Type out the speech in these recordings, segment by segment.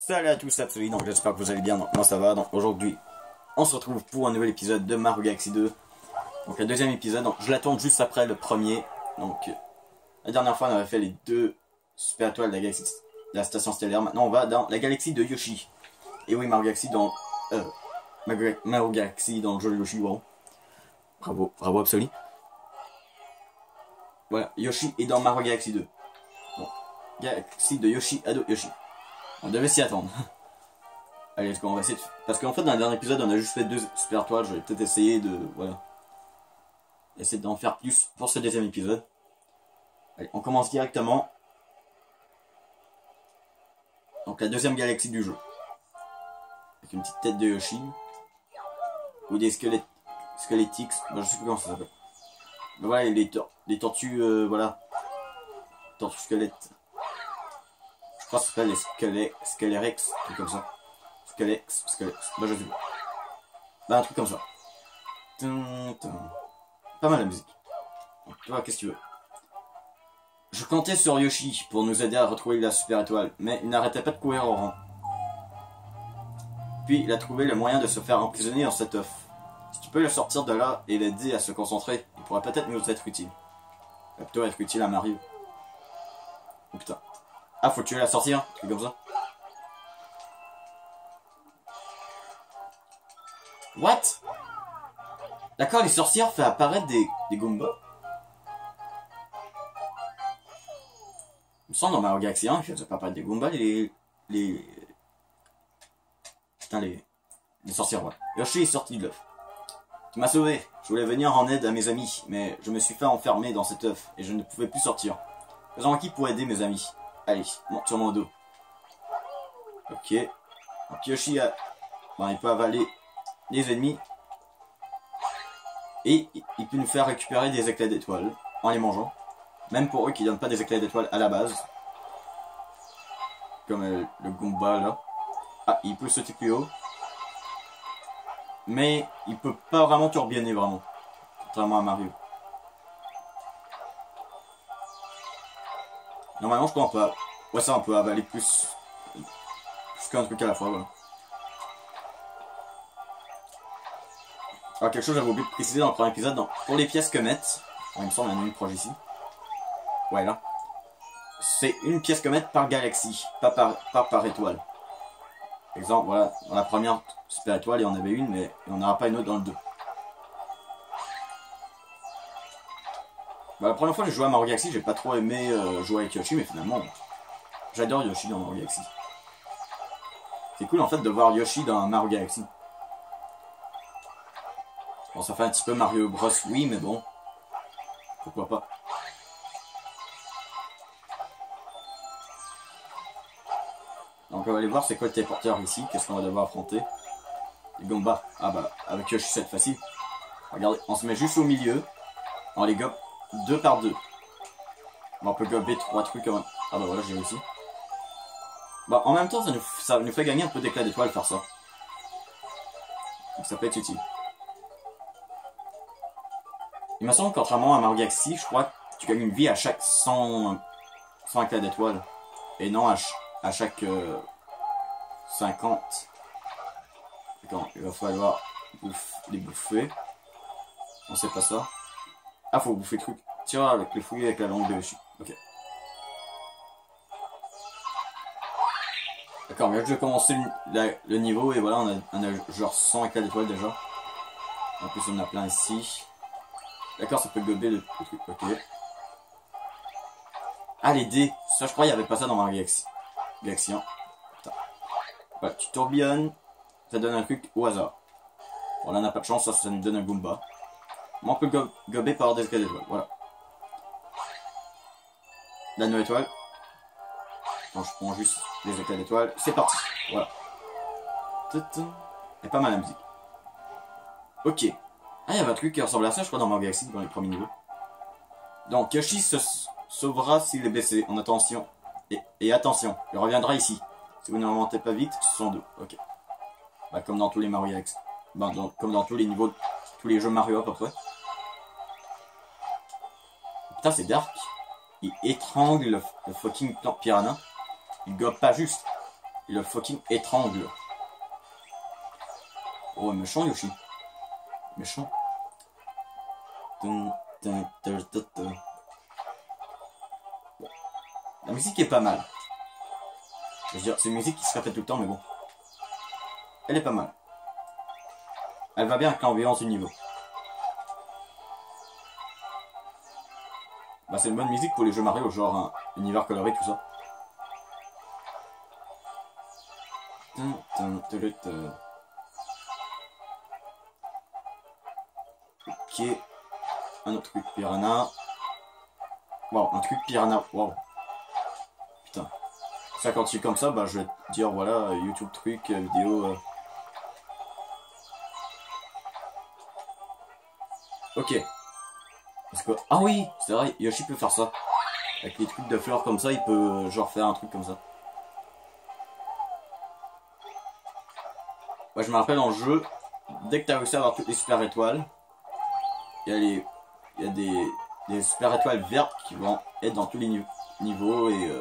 Salut à tous, c'est Absolu, donc j'espère que vous allez bien, donc moi ça va, donc aujourd'hui on se retrouve pour un nouvel épisode de Mario Galaxy 2. Donc le deuxième épisode, donc je l'attends juste après le premier. Donc la dernière fois on avait fait les deux super étoiles de la galaxie, de la station stellaire. Maintenant on va dans la galaxie de Yoshi. Et oui, Mario Galaxy dans Mario Galaxy dans le jeu de Yoshi, wow. Bravo Absolu. Voilà, Yoshi est dans Mario Galaxy 2. Bon, Galaxie de Yoshi, Ado Yoshi. On devait s'y attendre. Allez, est-ce qu'on va essayer de... Parce qu'en fait, dans le dernier épisode, on a juste fait 2 super étoiles. Je vais peut-être essayer de... Voilà. Essayer d'en faire plus pour ce deuxième épisode. Allez, on commence directement. Donc, la deuxième galaxie du jeu. Avec une petite tête de Yoshi. Ou des squelettes... Skeletix. Ben, je sais plus comment ça s'appelle. Mais voilà, les tortues... voilà. Tortues squelettes. Je crois que ça s'appelle les Skelerex, un truc comme ça. Skelex, bah je sais pas. Bah un truc comme ça. Pas mal la musique. Donc, toi, qu'est-ce que tu veux? Je comptais sur Yoshi pour nous aider à retrouver la super étoile, mais il n'arrêtait pas de courir au rang. Puis il a trouvé le moyen de se faire emprisonner dans cet œuf. Si tu peux le sortir de là et l'aider à se concentrer, il pourrait peut-être nous être utile. Il va plutôt être utile à Mario. Oh putain. Ah, faut tuer la sorcière, un truc comme ça. What? D'accord, les sorcières font apparaître des Goombas. Il me semble dans Mario Galaxy 1, ils faisaient pas apparaître des Goombas, Putain, les sorcières, ouais. Yoshi est sorti de l'œuf. Tu m'as sauvé. Je voulais venir en aide à mes amis, mais je me suis fait enfermer dans cet œuf et je ne pouvais plus sortir. Faisons qui pour aider mes amis. Allez, monte sur mon dos. Ok. Donc Yoshi a... Bon, il peut avaler les ennemis. Et il peut nous faire récupérer des éclats d'étoiles en les mangeant. Même pour eux qui donnent pas des éclats d'étoiles à la base. Comme le Goomba là. Ah, il peut sauter plus haut. Mais il peut pas vraiment tourbillonner vraiment. Contrairement à Mario. Normalement je crois qu'on peut... Ouais, ça on peut avaler plus qu'un truc à la fois, voilà. Alors quelque chose que j'avais oublié de préciser dans le premier épisode, donc, pour les pièces que mettre, il me semble qu'il y en a une proche ici. Ouais là. C'est une pièce que mettre par galaxie, pas par étoile. Exemple, voilà, dans la première super étoile il y en avait une, mais il n'y en aura pas une autre dans le 2. Bah, la première fois que j'ai joué à Mario Galaxy, j'ai pas trop aimé jouer avec Yoshi, mais finalement, j'adore Yoshi dans Mario Galaxy. C'est cool en fait de voir Yoshi dans Mario Galaxy. Bon, ça fait un petit peu Mario Bros, oui, mais bon, pourquoi pas. Donc on va aller voir c'est quoi le téléporteur ici, qu'est-ce qu'on va devoir affronter. Les Goombas, ah bah, avec Yoshi c'est facile. Regardez, on se met juste au milieu, on les gobe 2 par 2. Bon, on peut gober 3 trucs quand même. Ah bah voilà, j'ai réussi. Bah en même temps ça nous fait gagner un peu d'éclat d'étoile faire ça. Donc ça peut être utile. Il me semble que contrairement à Mario Galaxy, je crois que tu gagnes une vie à chaque 100 éclats d'étoile. Et non à chaque 50. D'accord, il va falloir les bouffer. On sait pas ça. Ah, faut bouffer le truc. Tire avec le fouillis avec la langue de dessus. Ok. D'accord, mais là je vais commencer le niveau et voilà, on a genre 100 éclats d'étoiles déjà. En plus on en a plein ici. D'accord, ça peut gober le truc. Ok. Ah, les dés. Ça, je crois qu'il n'y avait pas ça dans Mario Galaxy. Galaxy 1. Putain. Voilà, tu tourbillonnes. Ça donne un truc au hasard. Bon, là, on n'a pas de chance. Ça nous donne un Goomba. Mais on peut gober par des éclats d'étoiles. Voilà. La nouvelle étoile. Donc, je prends juste les éclats d'étoiles. C'est parti. Voilà. Et pas mal la musique. Ok. Ah, il y avait un truc qui ressemble à ça, je crois, dans Mario Galaxy, dans les premiers niveaux. Donc, Yoshi se sauvera s'il est blessé. En attention. Et attention, il reviendra ici. Si vous ne remontez pas vite, sur son dos. Ok. Bah, comme dans tous les Mario Galaxy. Bah, comme dans tous les niveaux, tous les jeux Mario à peu près. Putain, c'est dark. Il étrangle le fucking piranha. Il gobe pas juste. Il le fucking étrangle. Oh, méchant Yoshi. Méchant. Bon. La musique est pas mal. Je veux dire, c'est une musique qui se répète tout le temps, mais bon. Elle est pas mal. Elle va bien avec l'ambiance du niveau. Bah, c'est une bonne musique pour les jeux Mario, genre un univers coloré, tout ça. Ok. Un autre truc piranha. Wow, un truc piranha. Wow. Putain. Ça, quand tu es comme ça, bah, je vais te dire, voilà, YouTube truc, vidéo. Ok. Parce que... Ah oui, c'est vrai, Yoshi peut faire ça. Avec les trucs de fleurs comme ça, il peut genre faire un truc comme ça. Ouais, je me rappelle en jeu, dès que tu as réussi à avoir toutes les super étoiles, il y a des super étoiles vertes qui vont être dans tous les niveaux et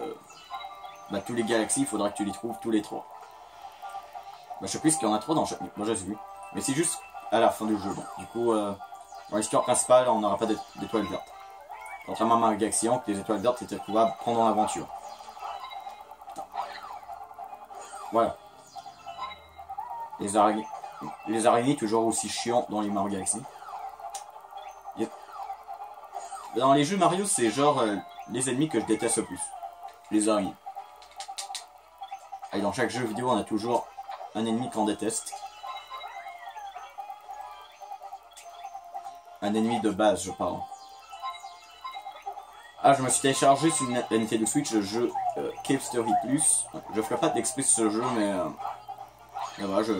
bah, tous les galaxies, il faudra que tu les trouves tous les 3. Bah, je sais plus qu'il y en a 3 dans chaque niveau. Moi, j'ai vu. Mais c'est juste à la fin du jeu. Donc. Du coup, dans l'histoire principale, on n'aura pas d'étoiles vertes. Contrairement à Mario Galaxy 1, que les étoiles vertes étaient trouvables pendant l'aventure. Voilà. Les araignées toujours aussi chiants dans les Mario Galaxy. Yep. Dans les jeux Mario, c'est genre les ennemis que je déteste le plus. Les araignées. Et dans chaque jeu vidéo, on a toujours un ennemi qu'on déteste. Un ennemi de base, je parle. Ah, je me suis téléchargé sur la Nintendo Switch le jeu Cave Story Plus. Je ferai pas d'explique sur ce jeu, mais voilà, je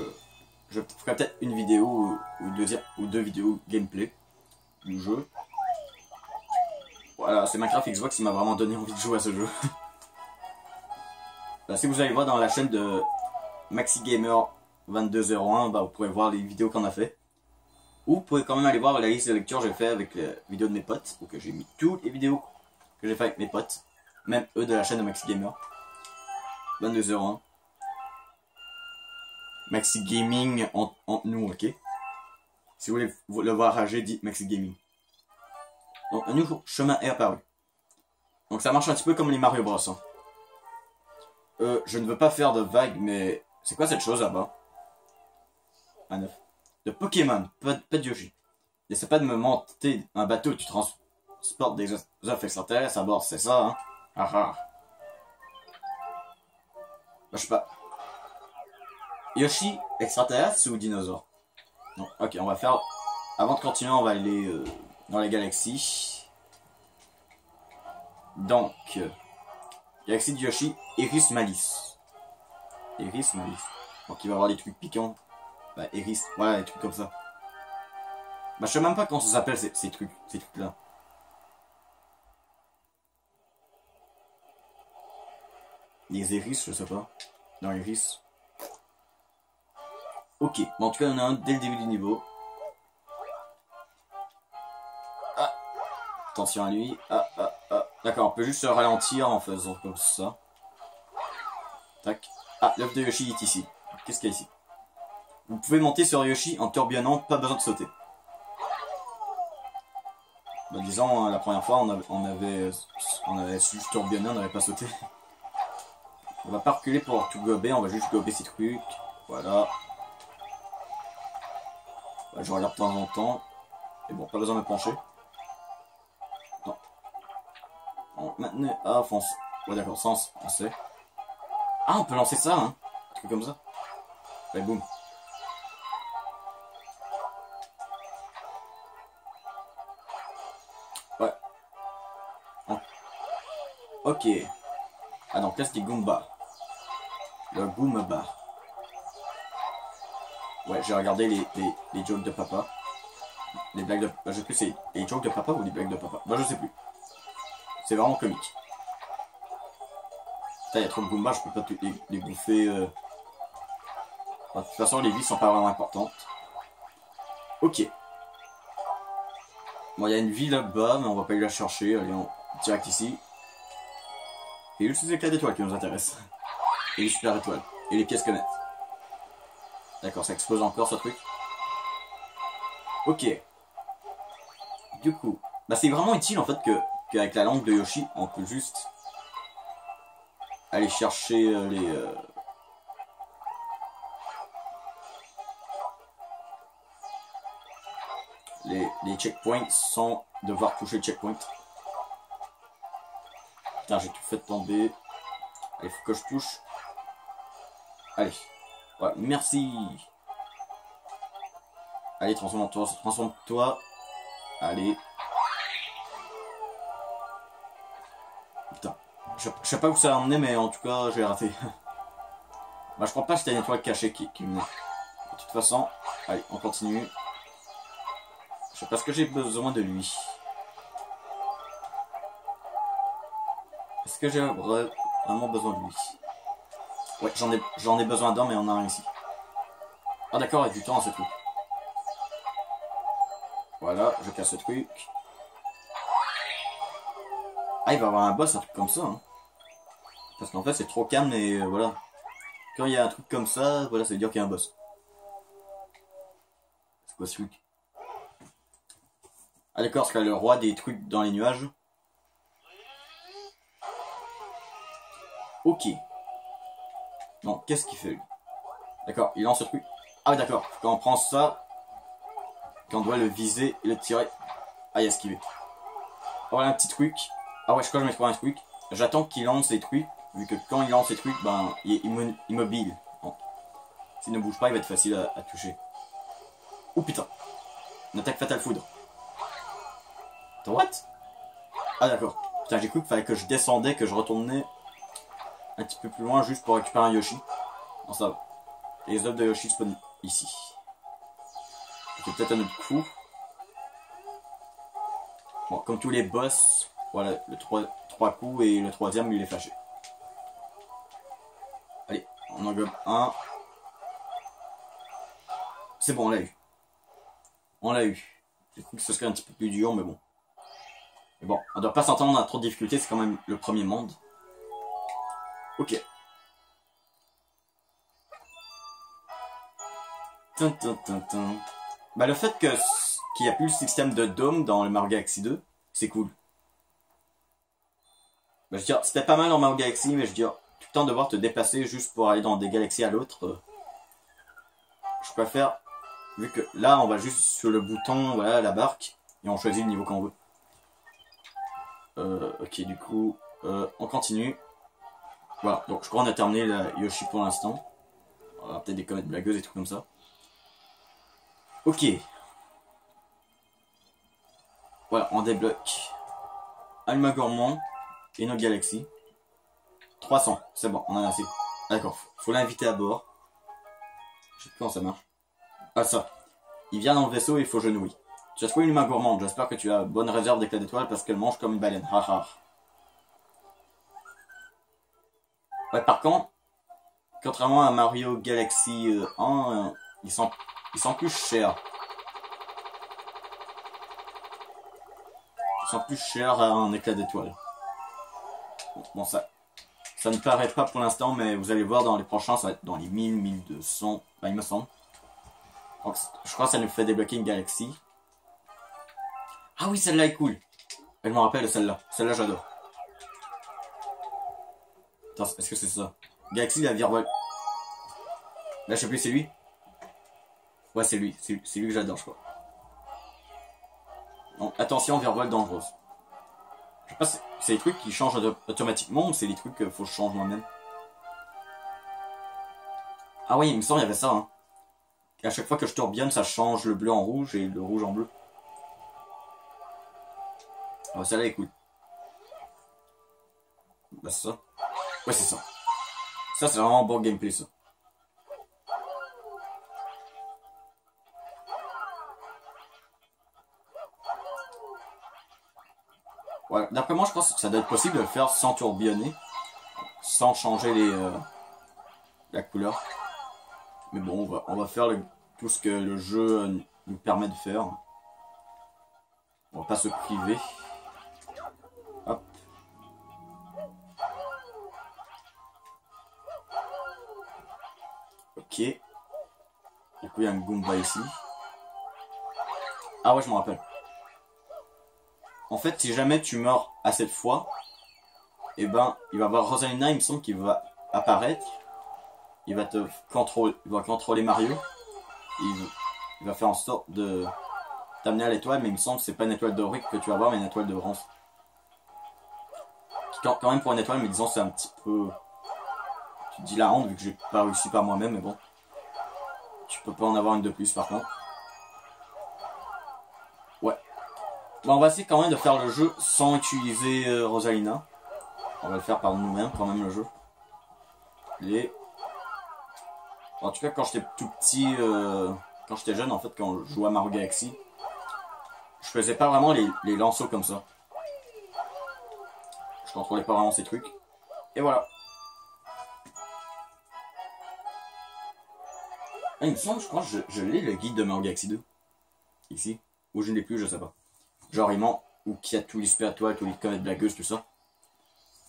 ferai peut-être une vidéo ou deux vidéos gameplay du jeu. Voilà, c'est Minecraft Xbox qui m'a vraiment donné envie de jouer à ce jeu. Bah, si vous allez voir dans la chaîne de Maxi Gamer 2201, bah, vous pourrez voir les vidéos qu'on a fait. Ou vous pouvez quand même aller voir la liste de lecture que j'ai fait avec les vidéos de mes potes, ou que j'ai mis toutes les vidéos que j'ai fait avec mes potes, même eux de la chaîne de Maxi Gamer 2201. Maxi Gaming entre nous, ok. Si vous voulez le voir rager, dites Maxi Gaming. Donc un nouveau chemin est apparu. Donc ça marche un petit peu comme les Mario Bros. Hein. Je ne veux pas faire de vagues, mais c'est quoi cette chose là-bas? Un 9. De Pokémon, pas de Yoshi. N'essaie pas de me monter un bateau où tu transportes des œufs extraterrestres à bord, c'est ça, hein? Ah ah. Bah, je sais pas. Yoshi, extraterrestre ou dinosaure? Non, ok, on va faire... Avant de continuer, on va aller dans les galaxies. Donc... Galaxie de Yoshi, Iris Malice. Iris Malice. Donc il va y avoir des trucs piquants. Bah, Iris, voilà, des trucs comme ça. Bah, je sais même pas comment ça s'appelle ces trucs-là. Les Iris, je sais pas. Non, Iris. Ok, bon, en tout cas, on en a un dès le début du niveau. Ah, attention à lui. Ah. D'accord, on peut juste se ralentir en faisant comme ça. Tac. Ah, l'œuf de Yoshi est ici. Qu'est-ce qu'il y a ici? Vous pouvez monter sur Yoshi en tourbillonnant, pas besoin de sauter. Bah, disons, la première fois, on avait juste tourbillonné, on n'avait pas sauté. On va pas reculer pour tout gober, on va juste gober ces trucs. Voilà. Bah, je regarde de temps en temps. Et bon, pas besoin de me pencher. Non. Maintenant, ah, fonce. Ouais, d'accord, sens, on sait. Ah, on peut lancer ça, hein. Un truc comme ça. Ouais, boum. Ouais. Ok. Ah donc là c'était Goomba. Le Goomba. Ouais, j'ai regardé les jokes de papa. Les blagues de... Bah, je sais plus c'est les jokes de papa ou les blagues de papa. Bah je sais plus. C'est vraiment comique. Putain, il y a trop de Goomba, je peux pas les bouffer. Enfin, de toute façon, les vies sont pas vraiment importantes. Ok. Bon, il y a une vie là-bas, mais on va pas aller la chercher. Allez, on direct ici. C'est juste les éclats d'étoiles qui nous intéressent. Et les super étoiles. et les pièces comètes. D'accord, ça explose encore ce truc. Ok. Du coup, bah c'est vraiment utile en fait qu'avec la langue de Yoshi, on peut juste aller chercher les checkpoints sans devoir toucher le checkpoint. Putain, j'ai tout fait tomber. Allez, faut que je touche. Allez. Ouais, merci. Allez, transforme-toi, transforme-toi. Allez. Putain. Je sais pas où ça a emmené, mais en tout cas, j'ai raté. Bah, je crois pas que c'était une étoile cachée qui venait. De toute façon, allez, on continue. Je sais pas ce que j'ai besoin de lui. Est-ce que j'ai vraiment besoin de lui? Ouais, j'en ai besoin d'un, mais on a un ici. Ah d'accord, avec du temps, c'est tout. Voilà, je casse ce truc. Ah, il va y avoir un boss, un truc comme ça. Hein. Parce qu'en fait, c'est trop calme et voilà. Quand il y a un truc comme ça, voilà, ça veut dire qu'il y a un boss. C'est quoi ce truc? Ah d'accord, c'est le roi des trucs dans les nuages. Ok. Non, qu'est-ce qu'il fait lui? D'accord, il lance ce truc. Ah oui, d'accord, quand on prend ça, quand on doit le viser et le tirer. Ah, il a esquivé. Voilà un petit truc. Ah ouais, je crois que je vais mettre un truc. J'attends qu'il lance les trucs, vu que quand il lance les trucs, ben, il est immobile. Bon. S'il ne bouge pas, il va être facile à toucher. Oh putain. Une attaque fatale foudre. Attends, what? Ah d'accord. Putain, j'ai cru qu'il fallait que je descendais, que je retournais un petit peu plus loin juste pour récupérer un Yoshi. Non, ça va. Et les œufs de Yoshi spawnent ici. Ok, peut-être un autre coup. Bon, comme tous les boss, voilà, le 3 coups et le troisième, il est fâché. Allez, on en gobe un. C'est bon, on l'a eu. On l'a eu. J'ai cru que ce serait un petit peu plus dur, mais bon. Mais bon, on doit pas s'entendre à trop de difficultés, c'est quand même le premier monde. Ok. Bah le fait qu'il n'y a plus le système de dôme dans le Mario Galaxy 2, c'est cool. Bah, je veux dire, c'était pas mal dans Mario Galaxy, mais je veux dire, tout le temps devoir te déplacer juste pour aller dans des galaxies à l'autre, je préfère, vu que là on va juste sur le bouton, voilà, la barque, et on choisit le niveau qu'on veut. Ok, du coup, on continue. Voilà, donc je crois qu'on a terminé la Yoshi pour l'instant. On aura peut-être des comètes blagueuses et tout comme ça. Ok. Voilà, on débloque Alma Gourmand et nos galaxies. 300, c'est bon, on en a assez. D'accord, faut l'inviter à bord. Je sais plus comment ça marche. Ah ça, il vient dans le vaisseau et il faut genouiller. Tu as trouvé une main gourmande, j'espère que tu as bonne réserve d'éclats d'étoiles parce qu'elle mange comme une baleine. Haha. Ouais, par contre, contrairement à Mario Galaxy 1, ils sont plus chers. Ils sont plus chers à un éclat d'étoiles. Bon, ça ne paraît pas pour l'instant, mais vous allez voir dans les prochains, ça va être dans les 1000, 1200, bah, il me semble. Donc, je crois que ça nous fait débloquer une galaxie. Ah oui, celle-là est cool. Elle me rappelle celle-là. Celle-là, j'adore. Attends, est-ce que c'est ça? Galaxie, la virvole. Là, je sais plus, c'est lui? Ouais, c'est lui. C'est lui que j'adore, je crois. Donc, attention, virvole dangereuse. Je sais pas, c'est les trucs qui changent automatiquement ou c'est les trucs qu'il faut que je change moi-même? Ah oui, il me semble qu'il y avait ça, hein. Et à chaque fois que je tourbillonne, ça change le bleu en rouge et le rouge en bleu. Ah, celle-là est cool. Bah, c'est ça. Ouais, c'est ça. Ça, c'est vraiment un bon gameplay, ça. Ouais, d'après moi, je pense que ça doit être possible de le faire sans tourbillonner. Sans changer la couleur. Mais bon, on va faire tout ce que le jeu nous permet de faire. On va pas se priver. Hop. Ok. Du coup, il y a un Goomba ici. Ah ouais, je me rappelle. En fait, si jamais tu meurs à cette fois, et ben, il va y avoir Rosalina, il me semble qu'il va apparaître. Il va contrôler Mario. Il va faire en sorte de t'amener à l'étoile, mais il me semble que c'est pas une étoile dorée que tu vas avoir, mais une étoile de bronze. Quand même pour une étoile, mais disons c'est un petit peu... Tu te dis la honte vu que j'ai pas réussi par moi-même, mais bon. Tu peux pas en avoir une de plus par contre. Ouais. Bon, on va essayer quand même de faire le jeu sans utiliser Rosalina. On va le faire par nous-mêmes quand même le jeu. En tout cas quand j'étais tout petit, quand j'étais jeune en fait, quand je jouais à Mario Galaxy, je faisais pas vraiment les lanceaux comme ça. Je contrôlais pas vraiment ces trucs. Et voilà. Ah, il me semble, je crois que je l'ai le guide de Mario Galaxy 2. Ici. Ou je ne l'ai plus, je sais pas. Genre, il ment, ou qu'il y a tous les super étoiles, tous les comètes blagueuses, tout ça.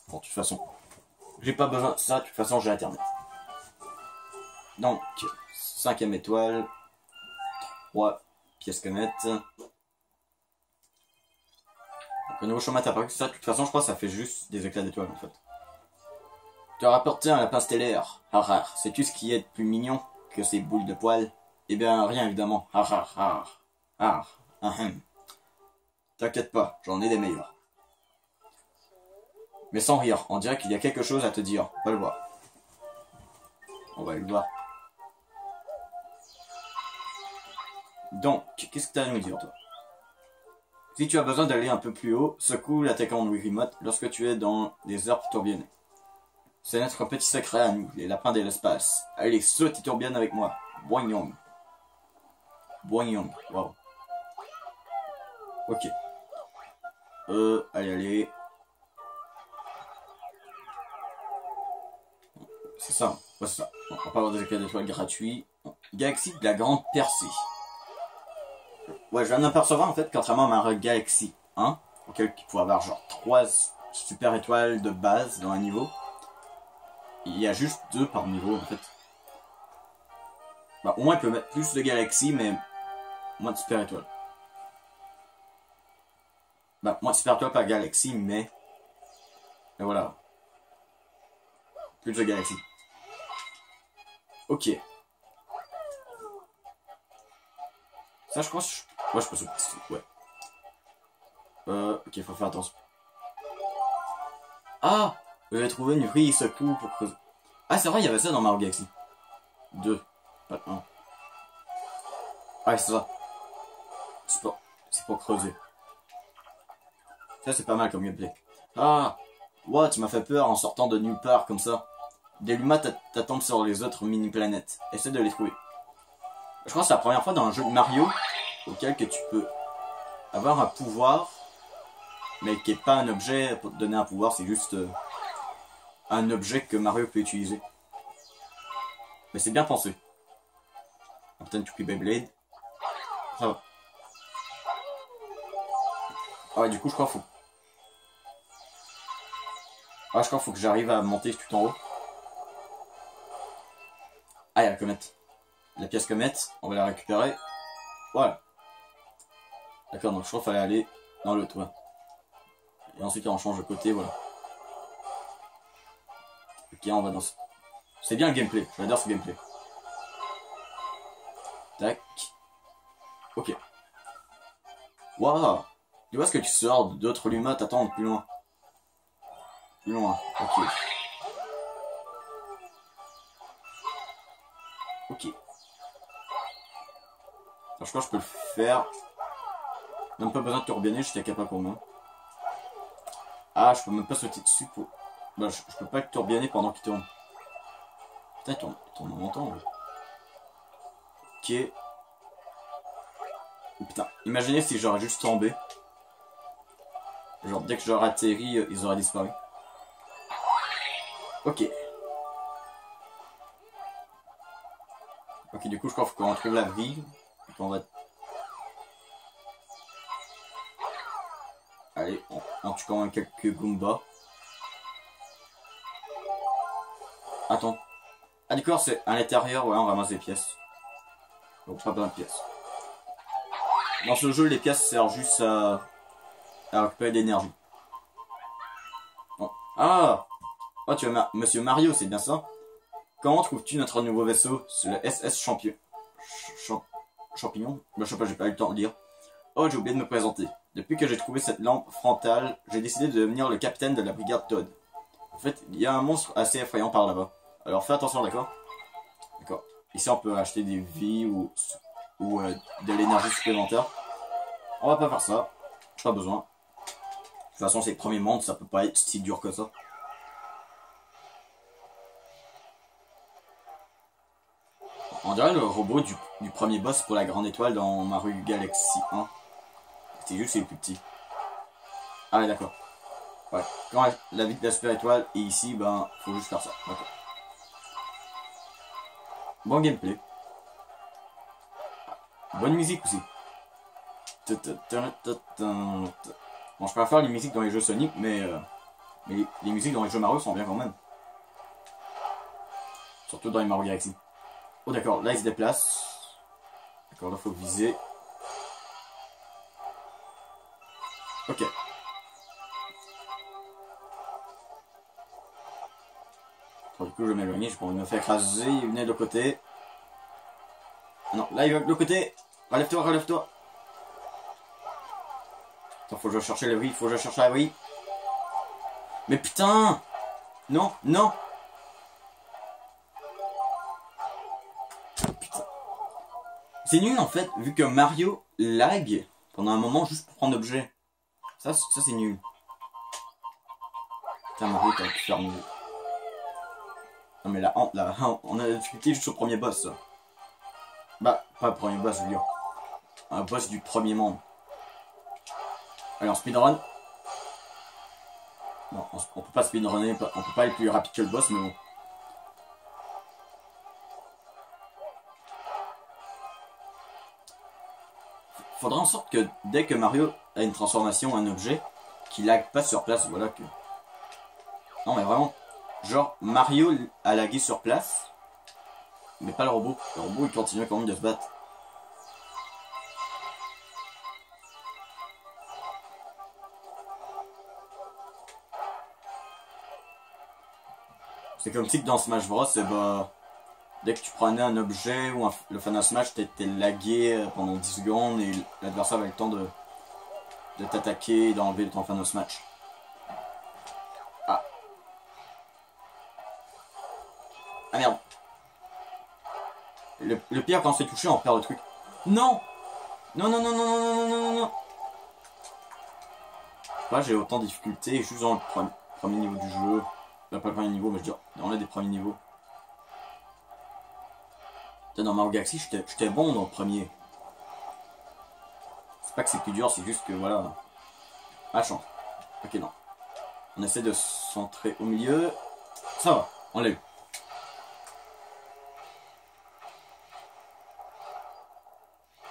Bon, de toute façon, j'ai pas besoin de ça, de toute façon, j'ai internet. Donc, 5ème étoile, 3 pièces comètes. Donc, le nouveau chemin t'apparu, ça, de toute façon, je crois que ça fait juste des éclats d'étoiles en fait. Tu as rapporté un lapin stellaire. Harar, sais-tu ce qui est de plus mignon que ces boules de poils? Eh bien, rien évidemment. Harar, harar, harar, ahem. T'inquiète pas, j'en ai des meilleurs. Mais sans rire, on dirait qu'il y a quelque chose à te dire. Va le voir. On va le voir. Donc, qu'est-ce que tu as à nous dire, toi? Si tu as besoin d'aller un peu plus haut, secoue la télécommande Wiimote lorsque tu es dans des herbes tourbillonnées. C'est notre petit secret à nous, les lapins de l'espace. Allez, saute et tourbillonne avec moi. Boignong. Boignong, wow. Ok. Allez. C'est ça, ouais, c'est ça. On va pas avoir des éclats d'étoiles gratuits. Galaxie de la Grande Percée. Ouais, je viens d'apercevoir en fait, contrairement à Mario Galaxy 1, auquel il pouvait avoir genre 3 super étoiles de base dans un niveau, il y a juste 2 par niveau en fait. Bah, au moins il peut mettre plus de galaxies, mais moins de super étoiles. Bah, moins de super étoiles par galaxie, mais voilà. Plus de galaxies. Ok. Ça, je crois que ouais, je peux sauter. Ouais. Ok, faut faire attention. Ah! Vous avez trouvé une vrille secours pour creuser. Ah, c'est vrai, il y avait ça dans Mario Galaxy 2. Pas 1. Ah, c'est ça. C'est pour creuser. Ça, c'est pas mal comme gameplay. Ah! What, tu m'as fait peur en sortant de nulle part comme ça. Des Luma t'attendent sur les autres mini-planètes. Essaie de les trouver. Je crois que c'est la première fois dans un jeu de Mario auquel que tu peux avoir un pouvoir, mais qui est pas un objet pour te donner un pouvoir, c'est juste un objet que Mario peut utiliser. Mais c'est bien pensé. Captain Tupi Beyblade. Ça va. Ah ouais, du coup, je crois qu'il faut... Ah, je crois qu'il faut que j'arrive à monter tout en haut. Ah, il y a la comète. La pièce comète, on va la récupérer. Voilà. D'accord, donc je crois qu'il fallait aller dans le toit. Et ensuite, on change de côté, voilà. Ok, on va dans ce... C'est bien le gameplay, j'adore ce gameplay. Tac. Ok. Waouh. Tu vois ce que tu sors d'autres Luma t'attendent plus loin. Plus loin, ok. Ok. Alors, je crois que je peux le faire. Même pas besoin de tourbillonner, j'étais capable pour moi. Ah, je peux même pas sauter dessus pour... Bah, je peux pas le tourbillonner pendant qu'il tourne. Putain, il tourne en montant, ouais. Ok. Oh, putain, imaginez si j'aurais juste tombé. Genre, dès que j'aurais atterri, ils auraient disparu. Ok. Ok, du coup, je crois qu'il faut qu'on trouve la vie. Et qu'on va... Allez, on tue quand même quelques Goombas. Attends. Ah d'accord, c'est à l'intérieur, ouais, on ramasse des pièces. Donc pas plein de pièces. Dans ce jeu, les pièces servent juste à récupérer de l'énergie. Bon. Ah! Oh, tu es Monsieur Mario, c'est bien ça? Comment trouves-tu notre nouveau vaisseau? C'est le SS Champion. Champignon? Bah, je sais pas, j'ai pas eu le temps de dire. Oh, j'ai oublié de me présenter. Depuis que j'ai trouvé cette lampe frontale, j'ai décidé de devenir le capitaine de la brigade Toad. En fait, il y a un monstre assez effrayant par là-bas. Alors fais attention, d'accord? D'accord. Ici, on peut acheter des vies ou de l'énergie supplémentaire. On va pas faire ça. Pas besoin. De toute façon, c'est le premier monde, ça peut pas être si dur que ça. On dirait le robot du premier boss pour la grande étoile dans Mario Galaxy 1. C'est juste c'est plus petit. Ah ouais, d'accord. Ouais. Quand la vie de la super étoile est ici, ben faut juste faire ça. D'accord. Bon gameplay. Bonne musique aussi. Bon, je préfère les musiques dans les jeux Sonic, mais les musiques dans les jeux Mario sont bien quand même. Surtout dans les Mario Galaxy. Oh d'accord, là il se déplace. D'accord, là faut viser. Ok. Bon, du coup je vais m'éloigner, je pourrais me faire écraser, il venait de l'autre côté. Non, là il va de l'autre côté. Relève-toi, relève-toi. Attends, faut que je cherche la vie, faut que je cherche la vie. Mais putain! Non, non! Putain. C'est nul en fait, vu que Mario lag pendant un moment juste pour prendre l'objet. Ça c'est nul. Putain, Mario, t'aurais pu faire mieux. Non mais là, on a la difficulté juste au premier boss. Bah, pas le premier boss, je veux dire. Un boss du premier monde. Allez, on speedrun. Non, on peut pas speedrunner, on peut pas aller plus rapide que le boss, mais bon. Faudra en sorte que dès que Mario a une transformation, un objet, qu'il lag pas sur place, voilà que... Non mais vraiment, genre Mario a lagué sur place, mais pas le robot. Le robot il continue quand même de se battre. C'est comme si que dans Smash Bros, bah, dès que tu prenais un objet ou le Final Smash, t'étais lagué pendant 10 secondes et l'adversaire avait le temps de t'attaquer et d'enlever ton Final Smash. Ah. Ah merde. Le pire quand on se fait toucher, on perd le truc. Non! Non, non, non, non, non, non, non, non, non. Là, j'ai autant de difficultés juste dans le premier niveau du jeu. Pas le premier niveau, mais je veux dire, dans l'un des premiers niveaux. Dans Mario Galaxy, j'étais bon dans le premier. C'est pas que c'est plus dur, c'est juste que voilà. Ah, chance. Ok, non. On essaie de se centrer au milieu. Ça va, on l'a eu.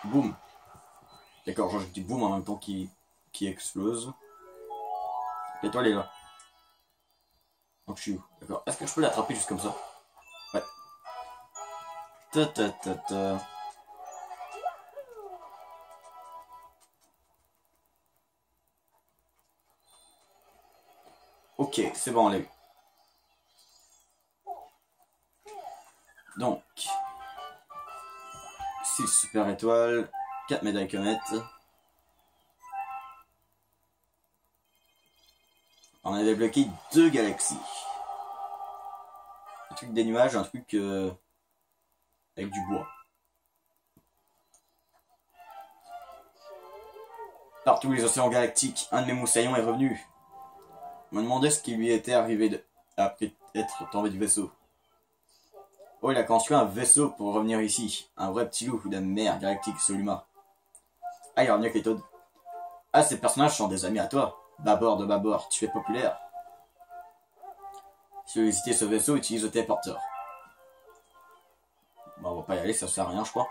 Boum. D'accord, genre je dis boum en même temps qui explose. L'étoile est là. Donc je suis où? D'accord. Est-ce que je peux l'attraper juste comme ça? Ouais. Ta ta ta ta. Ok, c'est bon, on l'a eu. Donc, 6 super étoiles, 4 médailles comètes. On a débloqué 2 galaxies. Un truc des nuages, un truc avec du bois. Par tous les océans galactiques, un de mes moussaillons est revenu. On m'a demandé ce qui lui était arrivé après être tombé du vaisseau. Oh, il a construit un vaisseau pour revenir ici. Un vrai petit loup de mer galactique, Soluma. Ah, il est revenu avec les Toads. Ah, ces personnages sont des amis à toi. Babord de Babord, tu es populaire. Si tu veux visiter ce vaisseau, utilise le téléporteur. Bon, on va pas y aller, ça sert à rien, je crois.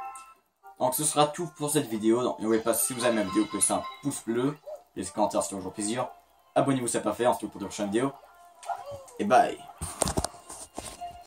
Donc, ce sera tout pour cette vidéo. Donc, n'oubliez pas, si vous aimez ma vidéo, laissez un pouce bleu. Laissez un commentaire, c'est toujours plaisir. Abonnez-vous si ce n'est pas fait. On se retrouve pour de prochaines vidéos. Et bye.